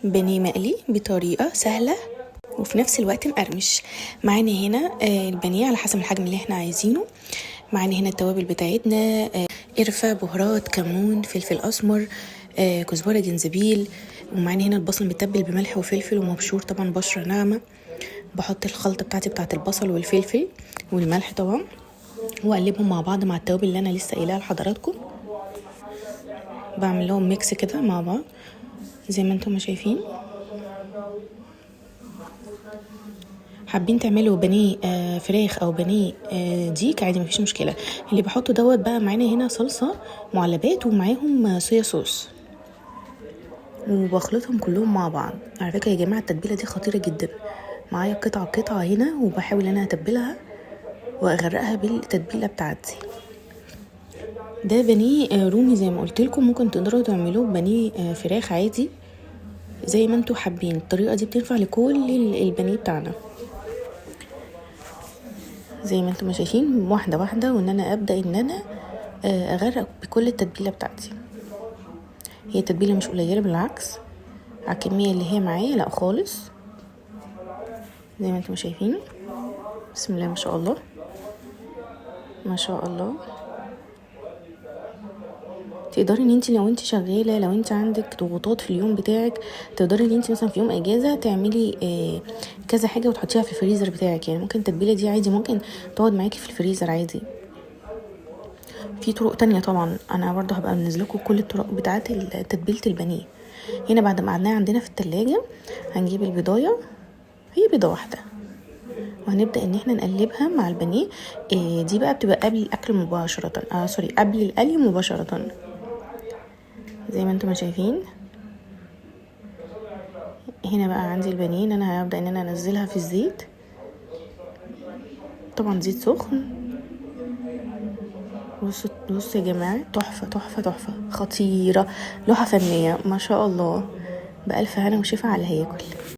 بانيه مقلي بطريقة سهلة وفي نفس الوقت مقرمش. معانا هنا البانيه على حسب الحجم اللي احنا عايزينه. معانا هنا التوابل بتاعتنا، قرفة، بهارات، كمون، فلفل اسمر، كزبرة، جنزبيل. ومعانا هنا البصل متبل بملح وفلفل ومبشور طبعا بشرة ناعمة. بحط الخلطة بتاعتي بتاعت البصل والفلفل والملح طبعا، واقلبهم مع بعض مع التوابل اللي انا لسه قايلها لحضراتكم. بعمل لهم ميكس كده مع بعض زي ما انتم شايفين. حابين تعملوا بانيه فراخ او بانيه ديك عادي مفيش مشكله. اللي بحطه دوت بقى معانا هنا صلصه معلبات ومعاهم صويا صوص، وبخلطهم كلهم مع بعض. على فكره يا جماعه التتبيله دي خطيره جدا. معايا قطعه هنا وبحاول انا اتبلها واغرقها بالتتبيله بتاعتي. ده بانيه رومي زي ما قلت لكم، ممكن تقدروا تعملوه بانيه فراخ عادي زي ما انتوا حابين. الطريقه دي بتنفع لكل البانيه بتاعنا زي ما انتم شايفين، واحده واحده، وان انا ابدا ان انا اغرق بكل التتبيله بتاعتي. هي التتبيله مش قليله، بالعكس على الكميه اللي هي معايا لا خالص. زي ما انتم شايفين، بسم الله ما شاء الله ما شاء الله. تقدري ان انت لو انت شغاله، لو انت عندك ضغوطات في اليوم بتاعك، تقدري ان انت مثلا في يوم اجازه تعملي كذا حاجه وتحطيها في الفريزر بتاعك. يعني ممكن التتبيله دي عادي ممكن تقعد معاكي في الفريزر عادي. في طرق تانية طبعا انا برضو هبقى منزلكم كل الطرق بتاعه تتبيله البانيه. هنا بعد ما قعدناها عندنا في التلاجة هنجيب البيضايه، هي بيضه واحده، وهنبدا ان احنا نقلبها مع البانيه. دي بقى بتبقى قبل الاكل مباشره، قبل القلي مباشره زي ما انتم شايفين. هنا بقى عندي البانيه ان انا هبدا ان انا انزلها في الزيت، طبعا زيت سخن. بصوا يا جماعه، تحفه تحفه تحفه، خطيره، لوحه فنيه ما شاء الله. بألف هنا وشفا على اللي هياكل.